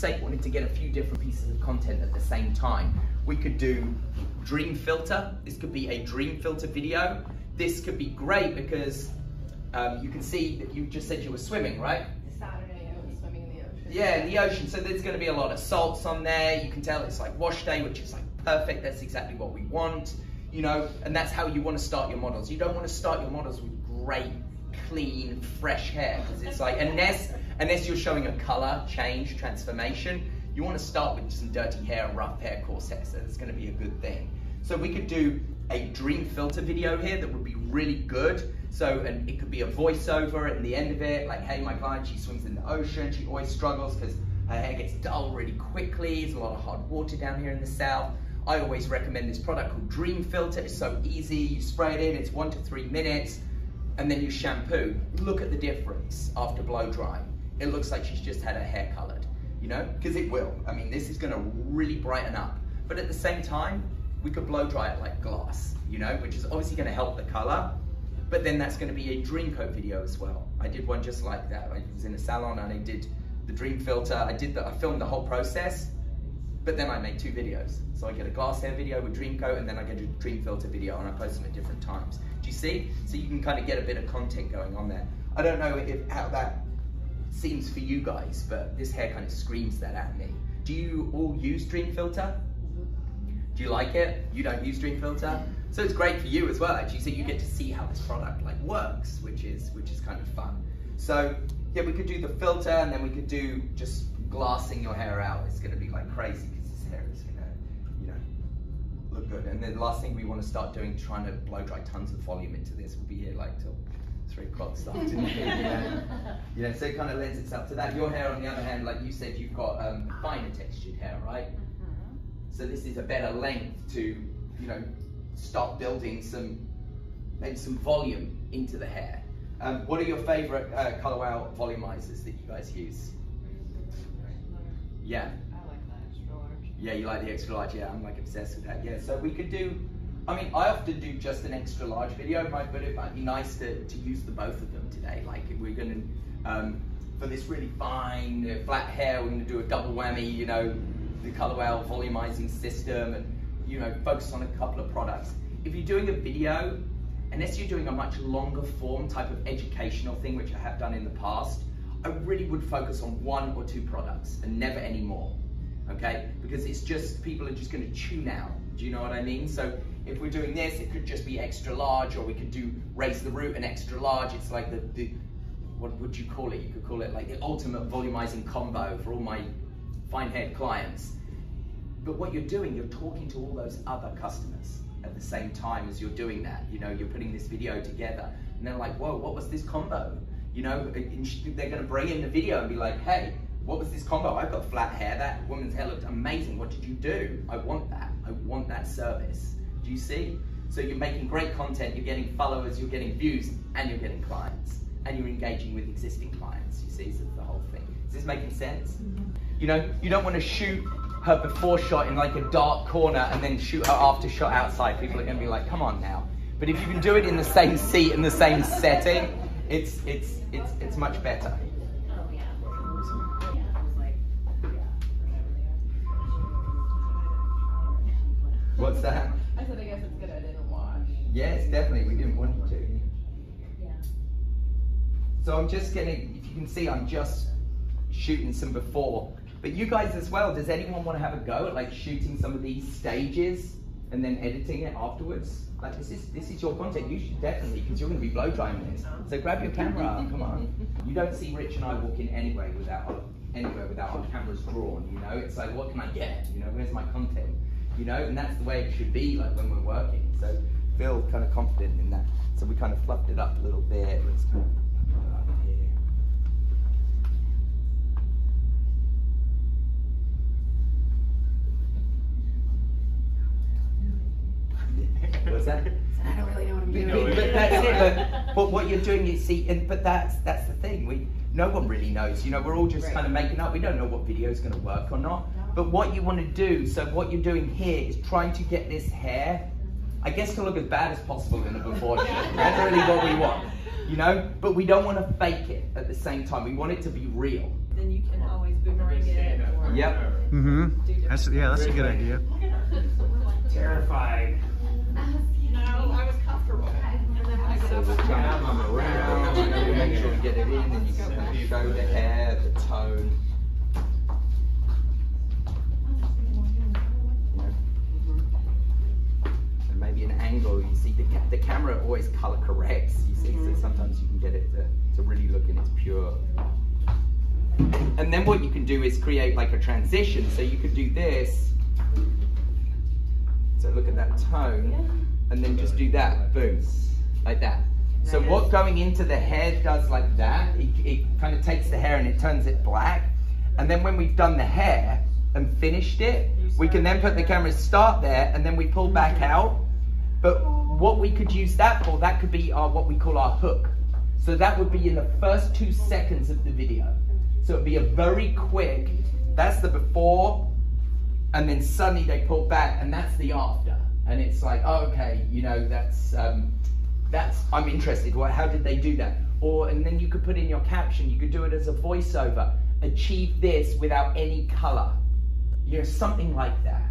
say you wanted to get a few different pieces of content at the same time, we could do dream filter. This could be a dream filter video. This could be great because you can see that you just said you were swimming, right? Saturday I was swimming in the ocean. Yeah, in the ocean. So there's going to be a lot of salts on there. You can tell it's like wash day, which is like perfect. That's exactly what we want, you know, and that's how you want to start your models. You don't want to start your models with great, clean, fresh hair, because it's like, unless you're showing a color change, transformation, you want to start with some dirty hair, rough hair, coarse hair, so it's going to be a good thing. So we could do a dream filter video here that would be really good. So, and it could be a voiceover at the end of it, like, hey, my client, she swims in the ocean, she always struggles because her hair gets dull really quickly, there's a lot of hard water down here in the south. I always recommend this product called Dream Filter. It's so easy, you spray it in, it's 1 to 3 minutes, and then you shampoo. Look at the difference after blow drying. It looks like she's just had her hair colored, you know, because it will. I mean, this is gonna really brighten up. But at the same time, we could blow dry it like glass, you know, which is obviously gonna help the color, but then that's gonna be a dream coat video as well. I did one just like that. I was in a salon and I did the dream filter. I filmed the whole process, but then I made 2 videos. So I get a glass hair video with dream coat, and then I get a dream filter video, and I post them at different times. Do you see? So you can kind of get a bit of content going on there. I don't know how that seems for you guys, but this hair kind of screams that at me. Do you all use dream filter? Do you like it? You don't use dream filter? So it's great for you as well, actually. So you get to see how this product like works, which is kind of fun. So yeah, we could do the filter, and then we could do just glassing your hair out. It's gonna be like crazy because this hair is gonna, you know, look good. And then the last thing we want to start doing, trying to blow dry tons of volume into this. We'll be here like till 3 o'clock this afternoon. You know, so it kind of lends itself to that. Your hair, on the other hand, like you said, you've got finer textured hair, right? So this is a better length to, you know, start building maybe some volume into the hair. What are your favorite Color Wow volumizers that you guys use? Yeah. I like that extra large. Yeah, you like the extra large. Yeah, I'm like obsessed with that. Yeah, so we could do, I mean, I often do just an extra large video, but it might be nice to use the both of them today. Like if we're gonna, for this really fine, flat hair, we're gonna do a double whammy, you know, the Color Wow volumizing system, and, you know, focus on a couple of products. If you're doing a video, unless you're doing a much longer form type of educational thing, which I have done in the past, I really would focus on 1 or 2 products and never any more, okay? Because it's just, people are just gonna tune out, do you know what I mean? So if we're doing this, it could just be extra large, or we could do raise the root and extra large. It's like what would you call it? You could call it like the ultimate volumizing combo for all my fine-haired clients. But what you're doing, you're talking to all those other customers at the same time as you're doing that. You know, you're putting this video together, and they're like, whoa, what was this combo? You know, they're gonna bring in the video and be like, hey, what was this combo? I've got flat hair, that woman's hair looked amazing, what did you do? I want that service. Do you see? So you're making great content, you're getting followers, you're getting views, and you're getting clients, and you're engaging with existing clients, you see, so the whole thing. Is this making sense? Mm-hmm. You know, you don't wanna shoot her before shot in like a dark corner and then shoot her after shot outside. People are gonna be like, come on now. But if you can do it in the same seat, in the same setting, it's much better. What's that? I said, I guess it's good I didn't wash. Yes, definitely, we didn't want you to. Yeah. So I'm just getting, if you can see, I'm just shooting some before. But you guys as well, does anyone want to have a go at like shooting some of these stages and then editing it afterwards? Like this is your content, you should definitely, because you're going to be blow drying this. So grab your camera, come on. You don't see Rich and I walking anywhere without our cameras drawn, you know? It's like, what can I get? You know, where's my content? You know, and that's the way it should be like when we're working. So feel kind of confident in that. So we kind of fluffed it up a little bit. Let's kind of put it up here. What's that? I don't really know what I'm doing. But that's it. But what you're doing, you see, but that's the thing. No one really knows. You know, we're all just kind of making up. We don't know what video is going to work or not. But what you want to do, so what you're doing here is trying to get this hair, I guess, to look as bad as possible in a before shot. That's really what we want, you know? But we don't want to fake it at the same time. We want it to be real. then you can always boomerang it. Or Yep. Mm-hmm. That's a good idea. Terrified. No, I was comfortable. And then when I got So up, we'll come around, we'll make sure we get it in, and you can kind of show the hair, the tone. And maybe an angle. You see, the camera always color corrects. You see, so sometimes you can get it to really look in its pure. And then what you can do is create like a transition. So you could do this. So look at that tone, and then just do that, boom, like that. So what going into the hair does like that, it kind of takes the hair and it turns it black. And then when we've done the hair and finished it, we can then put the camera start there, and then we pull back out. But what we could use that for, that could be what we call our hook. So that would be in the first 2 seconds of the video. So it'd be a very quick, that's the before, and then suddenly they pull back, and that's the after. And it's like, oh, okay, you know, that's I'm interested. Well, how did they do that? And then you could put in your caption, you could do it as a voiceover, achieve this without any color. You know, something like that.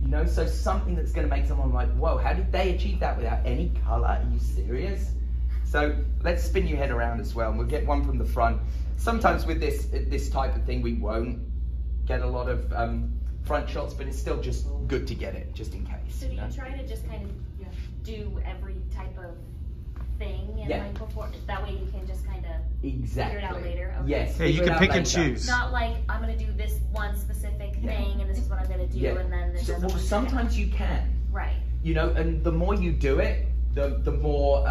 You know, so something that's gonna make someone like, whoa, how did they achieve that without any color? Are you serious? So let's spin your head around as well, and we'll get one from the front. Sometimes with this type of thing, we won't get a lot of front shots, but it's still just good to get it, just in case. So do you try to just kind of do every type of thing and like before, that way you can just kind of figure it out later? Okay. Yes. Yeah, you can pick and choose. Not like, I'm going to do this one specific thing and this is what I'm going to do, and then so, well, sometimes you can. Right. You know, and the more you do it, the more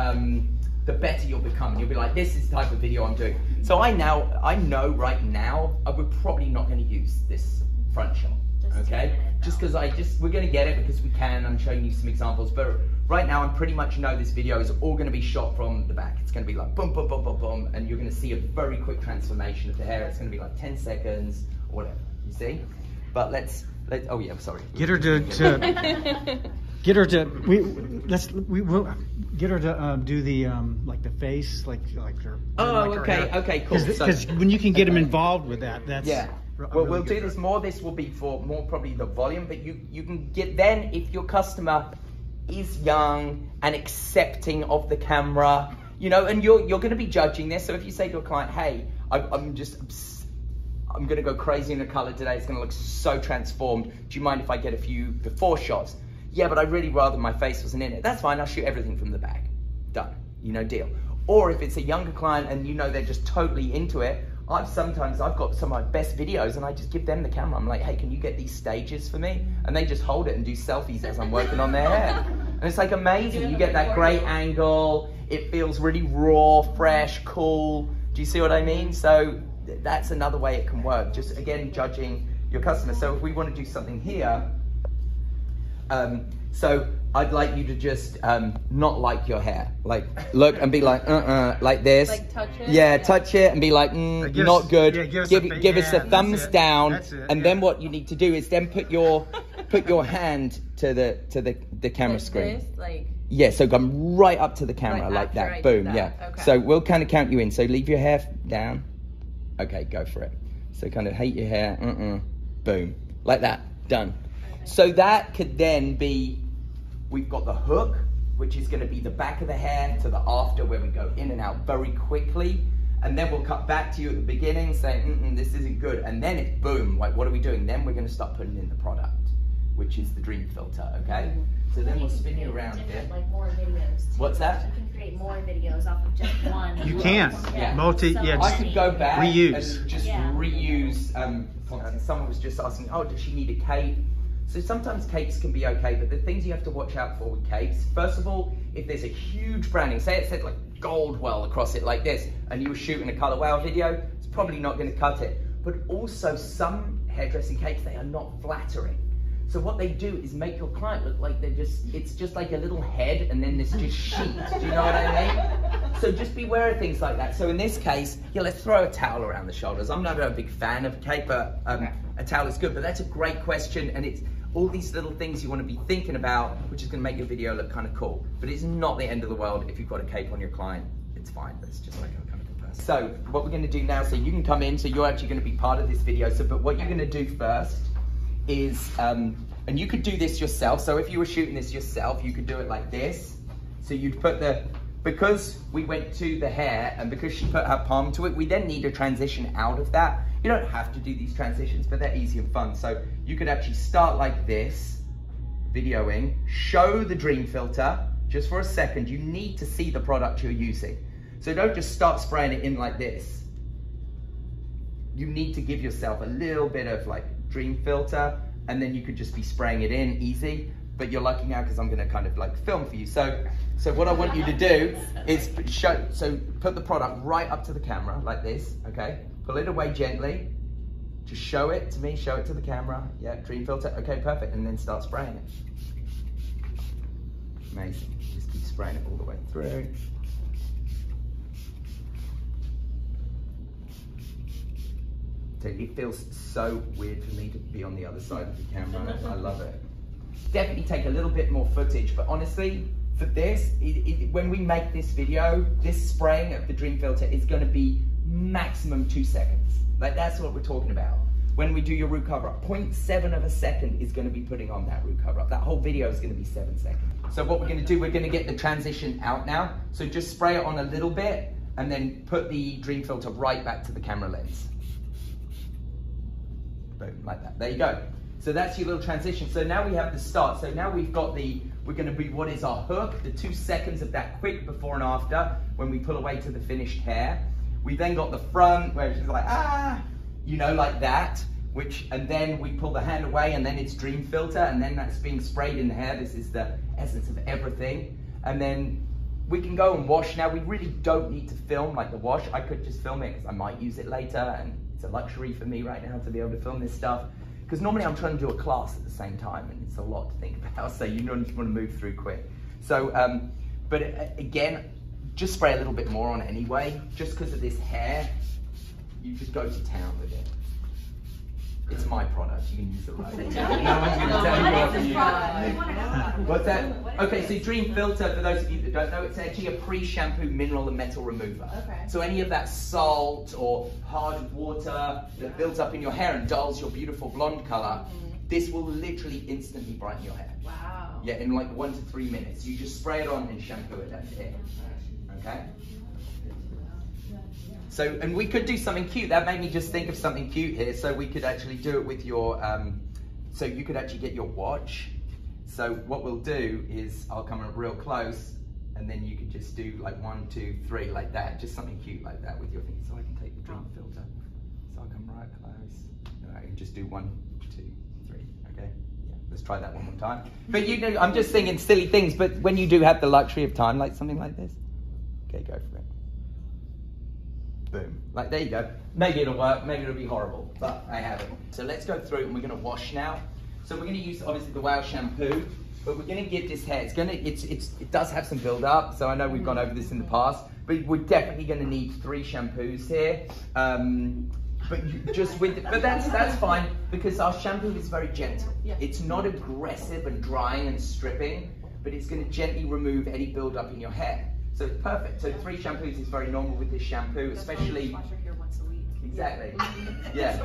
the better you'll become. You'll be like, this is the type of video I'm doing. So I know right now, we're probably not going to use this front shot. Okay, just because we're going to get it because we can. I'm showing you some examples, but right now I pretty much know this video is all going to be shot from the back. It's going to be like boom, boom, boom, boom, boom, and you're going to see a very quick transformation of the hair. It's going to be like 10 seconds or whatever, you see? But let's oh yeah, sorry. Get her to do the like the face, like her. Oh, like okay, okay, cool. Because when you can get them involved with that, that's Well, we'll do this more. This will be for more probably the volume, but you can get then if your customer is young and accepting of the camera, you know, and you're going to be judging this. So if you say to a client, hey, I'm going to go crazy in the color today. It's going to look so transformed. Do you mind if I get a few before shots? Yeah, but I'd really rather my face wasn't in it. That's fine. I'll shoot everything from the back. Done. You know, deal. Or if it's a younger client and you know they're just totally into it, I've got some of my best videos and I just give them the camera. I'm like, hey, can you get these stages for me? And they just hold it and do selfies as I'm working on their hair. And it's like amazing. You get that great angle. It feels really raw, fresh, cool. Do you see what I mean? So that's another way it can work. Just again, judging your customer. So if we want to do something here, so I'd like you to just not like your hair. Like look and be like, like this. Like touch it? Yeah, touch it and be like, not good. Yeah, give us a thumbs down. That's it, and then what you need to do is then put your hand to the camera Like screen. this, like. Yeah, so come right up to the camera Like like after that. I Boom, did that. yeah. Okay. So we'll kind of count you in. So leave your hair down. Okay, go for it. So kind of hate your hair. Boom, like that. Done. Okay. So that could then be, we've got the hook, which is going to be the back of the hair to the after, where we go in and out very quickly. And then we'll cut back to you at the beginning saying, this isn't good. And then it's boom, like what are we doing? Then we're going to start putting in the product, which is the dream filter, okay? So then we'll spin you around here. Like more videos. What's that? You can create more videos off of just one. You can. Yeah. I could go back reuse. and just reuse content. Someone was just asking, oh, does she need a cape? So sometimes capes can be okay, but the things you have to watch out for with capes, first of all, if there's a huge branding, say it said like Goldwell across it like this, and you were shooting a Color Wow video, it's probably not going to cut it. But also some hairdressing capes, they are not flattering. So what they do is make your client look like it's just like a little head and then there's just sheet. Do you know what I mean? So just beware of things like that. So in this case, let's throw a towel around the shoulders. I'm not a big fan of a cape, but a towel is good. But that's a great question, and it's all these little things you want to be thinking about, which is going to make your video look kind of cool. But it's not the end of the world if you've got a cape on your client. It's fine. It's just like a kind of a So what we're going to do now, so you can come in, so you're actually going to be part of this video. So, but what you're going to do first is, and you could do this yourself. So if you were shooting this yourself, you could do it like this. So you'd put because we went to the hair and because she put her palm to it, we then need a transition out of that. You don't have to do these transitions, but they're easy and fun. So you could actually start like this, videoing, show the dream filter just for a second. You need to see the product you're using. So don't just start spraying it in like this. You need to give yourself a little bit of like dream filter, and then you could just be spraying it in easy. But you're lucky now because I'm gonna kind of like film for you. So what I want you to do is put the product right up to the camera like this, okay? Pull it away gently. Just show it to me, show it to the camera. Yeah, dream filter, okay, perfect. And then start spraying it. Amazing, just keep spraying it all the way through. It feels so weird for me to be on the other side of the camera. I love it. Definitely take a little bit more footage, but honestly, for this, when we make this video, this spraying of the dream filter is going to be maximum 2 seconds. Like that's what we're talking about. When we do your root cover up, 0.7 of a second is going to be putting on that root cover up. That whole video is going to be 7 seconds. So what we're going to do, we're going to get the transition out now. So just spray it on a little bit and then put the dream filter right back to the camera lens. Boom, like that. There you go. So that's your little transition. So now we have the start. So now we've got we're going to be what is our hook, the 2 seconds of that quick before and after when we pull away to the finished hair. We then got the front where she's like, you know, like that, and then we pull the hand away and then it's dream filter and then that's being sprayed in the hair. This is the essence of everything. And then we can go and wash. Now we really don't need to film like the wash. I could just film it because I might use it later and it's a luxury for me right now to be able to film this stuff. Because normally I'm trying to do a class at the same time and it's a lot to think about, so you don't just want to move through quick. So, but again, just spray a little bit more on anyway, just because of this hair, you just go to town with it. It's my product, you can use it right. No one's going to tell you what to use. What's that? Okay, so dream filter, for those of you that don't know, it's actually a pre-shampoo mineral and metal remover. Okay. So any of that salt or hard water that builds up in your hair and dulls your beautiful blonde color, this will literally instantly brighten your hair. Wow. Yeah, in like 1 to 3 minutes. You just spray it on and shampoo it, that's it. Okay? So, and we could do something cute. That made me just think of something cute here. So we could actually do it with your, so you could actually get your watch. So what we'll do is I'll come up real close and then you could just do like 1, 2, 3 like that. Just something cute like that with your thing. So I can take the dream filter. So I'll come right close. And I can just do 1, 2, 3, okay? Yeah, let's try that one more time. But you know, I'm just thinking silly things, but when you do have the luxury of time, like something like this, okay, go for it. Boom. Like, there you go. Maybe it'll work, maybe it'll be horrible, but I haven't. So let's go through and we're gonna wash now. So we're gonna use, obviously, the Wow shampoo, but we're gonna give this hair, it does have some build up, so I know we've gone over this in the past, but we're definitely gonna need 3 shampoos here. But that's fine, because our shampoo is very gentle. It's not aggressive and drying and stripping, but it's gonna gently remove any build up in your hair. So it's perfect. So 3 shampoos is very normal with this shampoo, especially. Wash your hair once a week. Exactly. Yeah.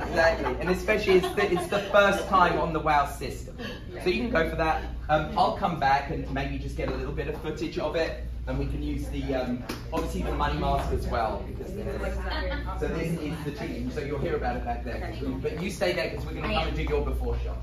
Exactly. And especially it's the first time on the Wow system. So you can go for that. I'll come back and maybe just get a little bit of footage of it, and we can use the obviously the money mask as well, because so this is the treatment. So you'll hear about it back there. But you stay there because we're going to come and do your before shot.